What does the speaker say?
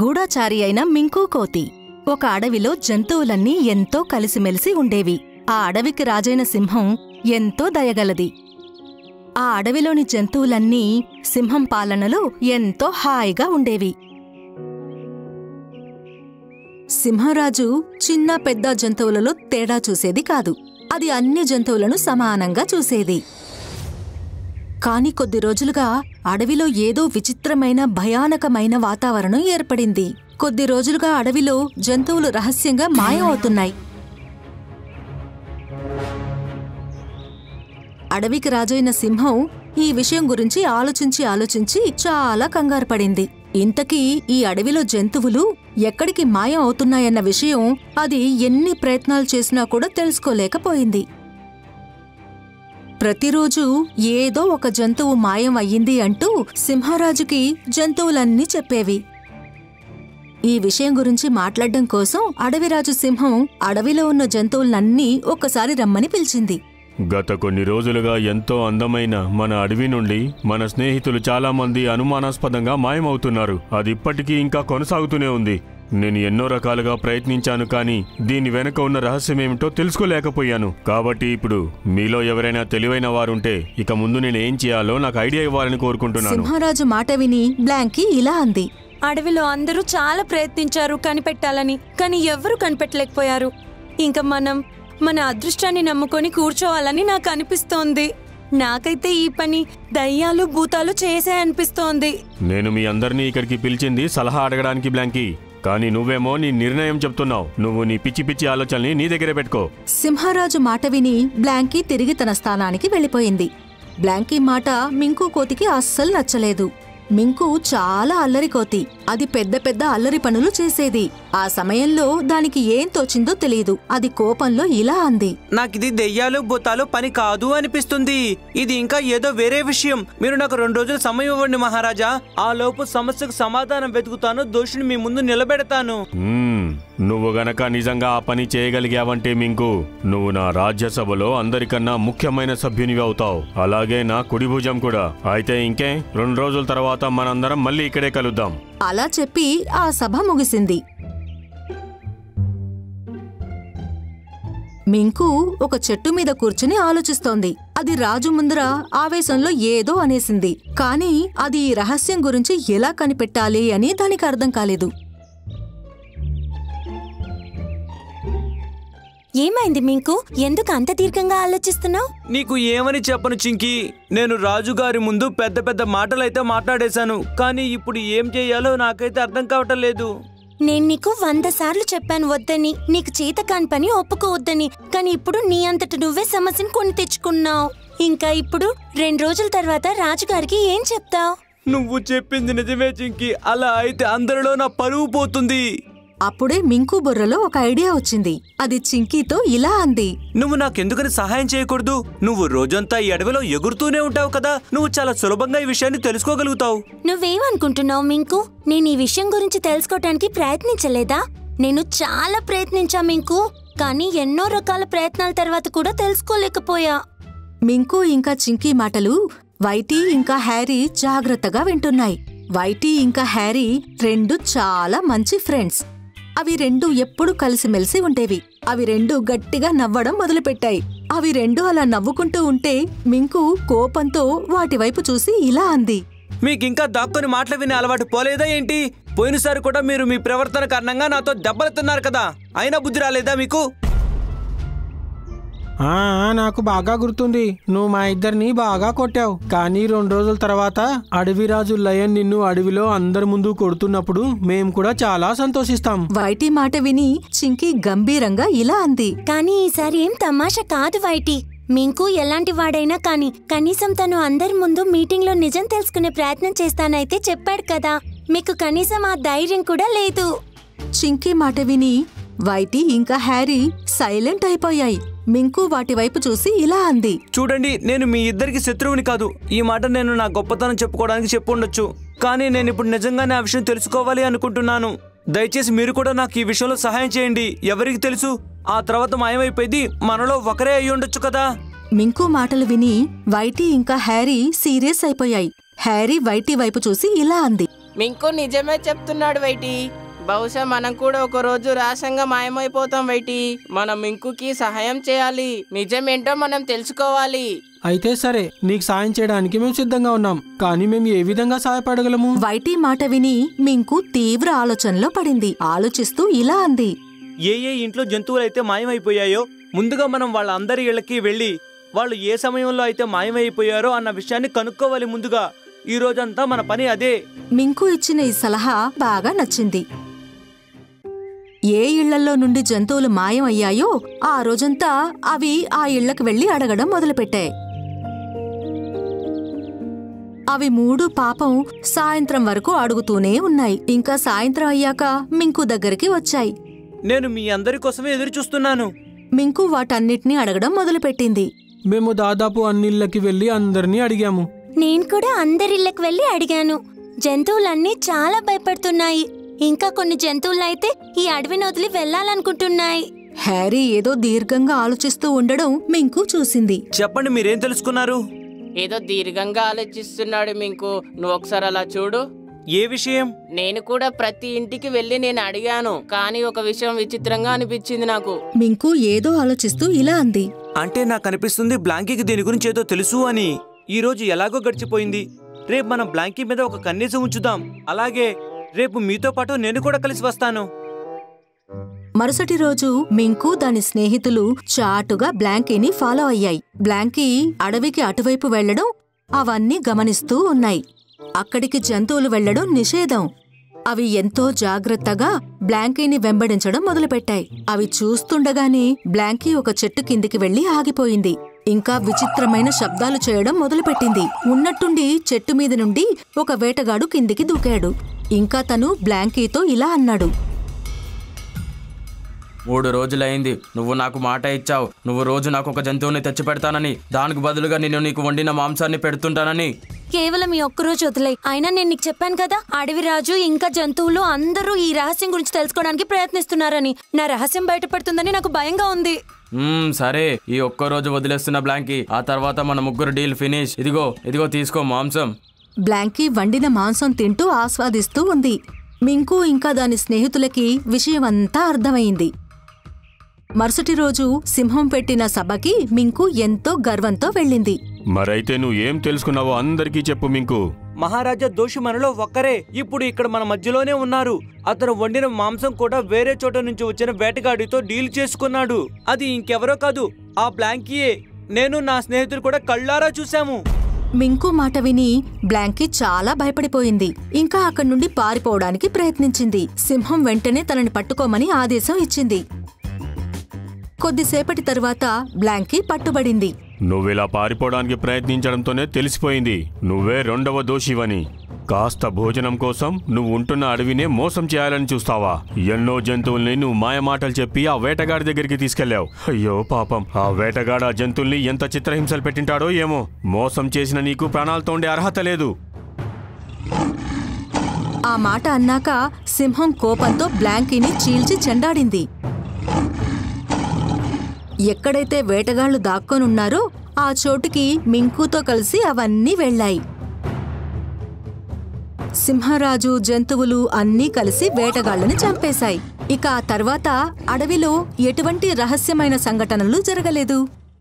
గూఢచారి అయిన మింకు కోతి. ఒక అడవిలో జంతువులన్నీ ఎంతో కలిసిమెలిసి ఉండేవి. ఆ అడవికి రాజైన సింహం ఎంతో దయగలది. ఆ అడవిలోని జంతువులన్నీ సింహం పాలనలో ఎంతో హాయిగా ఉండేవి. సింహరాజు చిన్న పెద్ద జంతువులలో తేడా చూసేది కాదు. అది అన్ని జంతువులను సమానంగా చూసేది. కాని కొద్ది రోజులుగా అడవిలో ఏదో విచిత్రమైన భయానకమైన వాతావరణం ఏర్పడింది. కొద్ది రోజులుగా అడవిలో జంతువులు రహస్యంగా మాయం అవుతున్నాయి. అడవికి రాజైన సింహం ఈ విషయం గురించి ఆలోచించి చాలా కంగారు పడింది. ఇంతకీ ఈ అడవిలో జంతువులు ఎక్కడికి మాయం అవుతున్నాయన్న విషయం అది ఎన్ని ప్రయత్నాలు చేసినా కూడా తెలుసుకోలేకపోయింది. ప్రతిరోజు ఏదో ఒక జంతువు మాయం అయ్యింది అంటూ సింహరాజుకి జంతువులన్నీ చెప్పేవి. ఈ విషయం గురించి మాట్లాడడం కోసం అడవిరాజు సింహం అడవిలో ఉన్న జంతువులన్నీ ఒక్కసారి రమ్మని పిలిచింది. గత కొన్ని రోజులుగా ఎంతో అందమైన మన అడవి నుండి మన స్నేహితులు చాలా మంది అనుమానాస్పదంగా మాయమవుతున్నారు. అది ఇప్పటికీ ఇంకా కొనసాగుతూనే ఉంది. నేను ఎన్నో రకాలుగా ప్రయత్నించాను, కానీ దీని వెనక ఉన్న రహస్యమేమిటో తెలుసుకోలేకపోయాను. కాబట్టి ఇప్పుడు మీలో ఎవరైనా తెలివైన వారుంటే ఇక ముందు నేను ఏం చేయాలో నాకు ఐడియా ఇవ్వాలని కోరుకుంటున్నాను. సింహరాజు మాట విని బ్లాంకీ ఇలా అంది. అడవిలో అందరూ చాలా ప్రయత్నించారు కనిపెట్టాలని, కానీ ఎవ్వరూ కనిపెట్టలేకపోయారు. ఇంకా మన అదృష్టాన్ని నమ్ముకొని కూర్చోవాలని నాకు అనిపిస్తోంది. నాకైతే ఈ పని దయ్యాలు భూతాలు చేసే అనిపిస్తోంది. నేను మీ అందరినీ ఇక్కడికి పిలిచింది సలహా అడగడానికి బ్లాంకీ, కానీ నువ్వేమో నీ నిర్ణయం చెప్తున్నావు. నువ్వు నీ పిచ్చి ఆలోచనని నీ దగ్గరే పెట్టుకో. సింహరాజు మాట విని బ్లాంకీ తిరిగి తన స్థానానికి వెళ్ళిపోయింది. బ్లాంకీ మాట మింకు కోతికి అస్సలు నచ్చలేదు. మింకు చాలా అల్లరి కోతి. అది పెద్ద పెద్ద అల్లరి పనులు చేసేది. ఆ సమయంలో దానికి ఏం తోచిందో తెలియదు. అది కోపంలో ఇలా అంది. నాకిది దెయ్యాలు భూతాలు పని కాదు అనిపిస్తుంది. ఇది ఇంకా ఏదో వేరే విషయం. మీరు నాకు 2 రోజులు సమయం ఇవ్వండి మహారాజా. ఆ లోపు సమస్యకు సమాధానం వెతుకుతాను. దోషిని మీ ముందు నిలబెడతాను. నువ్వు గనక నిజంగా ఆ పని చేయగలిగావంటే మింకు, నువ్వు నా రాజ్యసభలో అందరికన్నా ముఖ్యమైన సభ్యునివి అవుతావు. అలాగే నా కుడి భుజం కూడా. అయితే ఇంకే 2 రోజుల తర్వాత మనందరం మళ్ళీ ఇక్కడే కలుద్దాం. అలా చెప్పి ఆ సభ ముగిసింది. మింకు ఒక చెట్టు మీద కూర్చుని ఆలోచిస్తోంది. అది రాజు ముందర ఆవేశంలో ఏదో అనేసింది. కాని అది ఈ రహస్యం గురించి ఎలా కనిపెట్టాలి అని దానికి అర్థం కాలేదు. ఏమైంది మింకు? ఎందుకు అంత దీర్ఘంగా ఆలోచిస్తున్నావు? నీకు ఏమని చెప్పను చింకీ. నేను రాజుగారి ముందు పెద్ద పెద్ద మాటలైతే మాట్లాడేశాను, కానీ ఇప్పుడు ఏం చేయాలో నాకైతే అర్థం కావటం లేదు. నేను నీకు 100 సార్లు చెప్పాను వద్దని, నీకు చేతకాని పని ఒప్పుకోవద్దని. కానీ ఇప్పుడు నీ అంతట నువ్వే సమస్యను కొని తెచ్చుకున్నావు. ఇంకా ఇప్పుడు 2 రోజుల తర్వాత రాజుగారికి ఏం చెప్తావు? నువ్వు చెప్పింది నిజమే చింకీ. అలా అయితే అందరిలో నా పరువు పోతుంది. అప్పుడే మింకు బుర్రలో ఒక ఐడియా వచ్చింది. అది చింకీతో ఇలా అంది. నువ్వు నాకెందుకని సహాయం చేయకూడదు? నువ్వు రోజంతా ఈ అడవిలో ఎగురుతూనే ఉంటావు కదా. నువ్వు చాలా సులభంగా ఈ విషయాన్ని తెలుసుకోగలుగుతావు. నువ్వేమనుకుంటున్నావు మింకు? నేను ఈ విషయం గురించి తెలుసుకోవటానికి ప్రయత్నించలేదా? నేను చాలా ప్రయత్నించా మింకు, కానీ ఎన్నో రకాల ప్రయత్నాల తర్వాత కూడా తెలుసుకోలేకపోయా. మింకు ఇంకా చింకీ మాటలు వైటీ ఇంకా హ్యారీ జాగ్రత్తగా వింటున్నాయి. వైటీ ఇంకా హ్యారీ 2 చాలా మంచి ఫ్రెండ్స్. అవి 2 ఎప్పుడూ కలిసిమెలిసి ఉండేవి. అవి 2 గట్టిగా నవ్వడం మొదలుపెట్టాయి. అవి 2 అలా నవ్వుకుంటూ ఉంటే మింకు కోపంతో వాటి వైపు చూసి ఇలా అంది. మీకింకా దాక్కుని మాటలు వినే అలవాటు పోలేదా ఏంటి? పోయినసారి కూడా మీరు మీ ప్రవర్తన కారణంగా నాతో దెబ్బలు తిన్నారు కదా. అయినా బుద్ధి రాలేదా మీకు? నాకు బాగా గుర్తుంది. నువ్వు మా ఇద్దరిని బాగా కొట్టావు. కానీ 2 రోజుల తర్వాత అడవిరాజు లయన్ నిన్ను అడవిలో అందరి ముందు కొడుతున్నప్పుడు మేము కూడా చాలా సంతోషిస్తాం. వైటీ మాట విని చింకీ గంభీరంగా ఇలా అంది. కానీ ఈసారి ఏం తమాషా కాదు వైటీ. మింకు ఎలాంటి వాడైనా కానీ కనీసం తను అందరి ముందు మీటింగ్లో నిజం తెలుసుకునే ప్రయత్నం చేస్తానైతే చెప్పాడు కదా. మీకు కనీసం ఆ ధైర్యం కూడా లేదు. చింకీ మాట విని వైటీ ఇంకా హ్యారీ సైలెంట్ అయిపోయాయి. మింకు వాటి వైపు చూసి ఇలా అంది. చూడండి, నేను మీ ఇద్దరికి శత్రువుని కాదు. ఈ మాట నేను నా గొప్పతనం చెప్పుకోవడానికి చెప్పుండొచ్చు, కానీ నేను ఇప్పుడు నిజంగానే ఆ విషయం తెలుసుకోవాలి అనుకుంటున్నాను. దయచేసి మీరు కూడా నాకు ఈ విషయంలో సహాయం చేయండి. ఎవరికి తెలుసు, ఆ తర్వాత మాయమైపోయింది మనలో ఒకరే అయి ఉండొచ్చు కదా. మింకు మాటలు విని వైటీ ఇంకా హ్యారీ సీరియస్ అయిపోయాయి. హ్యారీ వైటీ వైపు చూసి ఇలా అంది. మింకు నిజమే చెప్తున్నాడు వైటి. బహుశా మనం కూడా ఒక రోజు రాసంగా మాయమైపోతాం వైటి. మనం మింకుకి సహాయం చేయాలి. నిజమేంటో మనం తెలుసుకోవాలి. అయితే సరే, నీకు సాయం చేయడానికి మేము సిద్ధంగా ఉన్నాం. కానీ మేము ఏ విధంగా సహాయపడగలము? వైటీ మాట విని మింకు తీవ్ర ఆలోచనలో పడింది. ఆలోచిస్తూ ఇలా అంది. ఏ ఇంట్లో జంతువులైతే మాయమైపోయాయో ముందుగా మనం వాళ్ళందరి ఇళ్ళకి వెళ్ళి వాళ్ళు ఏ సమయంలో అయితే మాయమైపోయారో అన్న విషయాన్ని కనుక్కోవాలి. ముందుగా ఈ రోజంతా మన పని అదే. మింకు ఇచ్చిన ఈ సలహా బాగా నచ్చింది. ఏ ఇళ్లల్లో నుండి జంతువులు మాయం అయ్యాయో ఆ రోజంతా అవి ఆ ఇళ్లకు వెళ్లి అడగడం మొదలుపెట్టాయి. అవి మూడు పాపం సాయంత్రం వరకు అడుగుతూనే ఉన్నాయి. ఇంకా సాయంత్రం అయ్యాక మింకు దగ్గరికి వచ్చాయి. నేను మీ అందరి కోసమే ఎదురు చూస్తున్నాను. మింకు వాటన్నిటినీ అడగడం మొదలుపెట్టింది. మేము దాదాపు అన్నిళ్ళకి వెళ్ళి అందరినీ అడిగాము. నేను కూడా అందరిళ్ళకి వెళ్ళి అడిగాను. జంతువులన్నీ చాలా భయపడుతున్నాయి. ఇంకా కొన్ని జంతువులైతే ఈ అడవిని వదిలి వెళ్లాలనుకుంటున్నాయి. హ్యారీ ఏదో దీర్ఘంగా ఆలోచిస్తూ ఉండడం మింకు చూసింది. చెప్పండి, మీరేం తెలుసుకున్నారు? ఏదో దీర్ఘంగా ఆలోచిస్తున్నాడు మింకు. నువ్వు ఒకసారి అలా చూడు. ఏ విషయం? నేను కూడా ప్రతి ఇంటికి వెళ్ళి నేను అడిగాను. కానీ ఒక విషయం విచిత్రంగా అనిపించింది నాకు. మింకు ఏదో ఆలోచిస్తూ ఇలా అంది. అంటే నాకు అనిపిస్తుంది బ్లాంకీకి దీని గురించి ఏదో తెలుసు అని. ఈ రోజు ఎలాగో గడిచిపోయింది. రేపు మనం బ్లాంకీ మీద ఒక కన్నీసం ఉంచుదాం. అలాగే రేపు మీతో పాటు నేను కూడా కలిసి వస్తాను. మరుసటి రోజు మింకు దాని స్నేహితులు చాటుగా బ్లాంకీని ఫాలో అయ్యాయి. బ్లాంకీ అడవికి అటువైపు వెళ్లడం అవన్నీ గమనిస్తూ ఉన్నాయి. అక్కడికి జంతువులు వెళ్లడం నిషేధం. అవి ఎంతో జాగ్రత్తగా బ్లాంకీని వెంబడించడం మొదలుపెట్టాయి. అవి చూస్తుండగానే బ్లాంకీ ఒక చెట్టు కిందికి వెళ్లి ఆగిపోయింది. ఇంకా విచిత్రమైన శబ్దాలు చేయడం మొదలుపెట్టింది. ఉన్నట్టుండి చెట్టు మీద నుండి ఒక వేటగాడు కిందికి దూకాడు. ఇంకా తను బ్లాంకీతో ఇలా అన్నాడు. 3 రోజులైంది. నువ్వు నాకు మాట ఇచ్చావు. నువ్వు రోజు నాకు ఒక జంతువుని తెచ్చి పెడతానని. దానికి బదులుగా నేను నీకు వండిన మాంసాన్ని పెడుతుంటానని. కేవలం ఈ ఒక్కరోజు వదిలేయ్. అయినా నేను నీకు చెప్పాను కదా, అడవిరాజు ఇంకా జంతువులు అందరూ ఈ రహస్యం గురించి తెలుసుకోవడానికి ప్రయత్నిస్తున్నారని. నా రహస్యం బయటపడుతుందని నాకు భయంగా ఉంది. సరే, ఈ ఒక్కరోజు వదిలేస్తున్న బ్లాంకీ. ఆ తర్వాత మన ముగ్గురు డీల్ ఫినిష్. ఇదిగో తీసుకో మాంసం. బ్లాంకీ వండిన మాంసం తింటూ ఆస్వాదిస్తూ ఉంది. మింకు ఇంకా దాని స్నేహితులకి విషయమంతా అర్థమైంది. మరుసటి రోజు సింహం పెట్టిన సభకి మింకు ఎంతో గర్వంతో వెళ్ళింది. మరైతే నువ్వు ఏం తెలుసుకున్నావో అందరికీ చెప్పు మింకు. మహారాజా దోషి మనలో ఒక్కరే ఇప్పుడు ఇక్కడ మన మధ్యలోనే ఉన్నారు. అతను వండిన మాంసం కూడా వేరే చోట నుంచి వచ్చిన వేటగాడితో డీల్ చేసుకున్నాడు. అది ఇంకెవరో కాదు, ఆ బ్లాంకీయే. నేను నా స్నేహితులు కూడా కళ్ళారా చూశాము. మింకు మాట విని బ్లాంకీ చాలా భయపడిపోయింది. ఇంకా అక్కడి నుండి పారిపోవడానికి ప్రయత్నించింది. సింహం వెంటనే తనని పట్టుకోమని ఆదేశం ఇచ్చింది. కొద్దిసేపటి తరువాత బ్లాంకీ పట్టుబడింది. నువ్విలా పారిపోవడానికి ప్రయత్నించడంతోనే తెలిసిపోయింది నువ్వే 2వ దోషివని. కాస్త భోజనం కోసం నువ్వు ఉంటున్న అడవినే మోసం చేయాలని చూస్తావా? ఎన్నో జంతువుల్ని నువ్వు మాయమాటలు చెప్పి ఆ వేటగాడి దగ్గరికి తీసుకెళ్లావు. అయ్యో పాపం, ఆ వేటగాడు ఆ జంతువుల్ని ఎంత చిత్రహింసలు పెట్టింటాడో ఏమో. మోసం చేసిన నీకు ప్రాణాలతో ఉండే అర్హత లేదు. ఆ మాట అన్నాక సింహం కోపంతో బ్లాంకీని చీల్చి చెండాడింది. ఎక్కడైతే వేటగాళ్లు దాక్కొనున్నారో ఆ చోటుకి మింకుతో కలిసి అవన్నీ వెళ్లాయి. సింహరాజు జంతువులు అన్నీ కలిసి వేటగాళ్లని చంపేశాయి. ఇక ఆ తర్వాత అడవిలో ఎటువంటి రహస్యమైన సంఘటనలు జరగలేదు.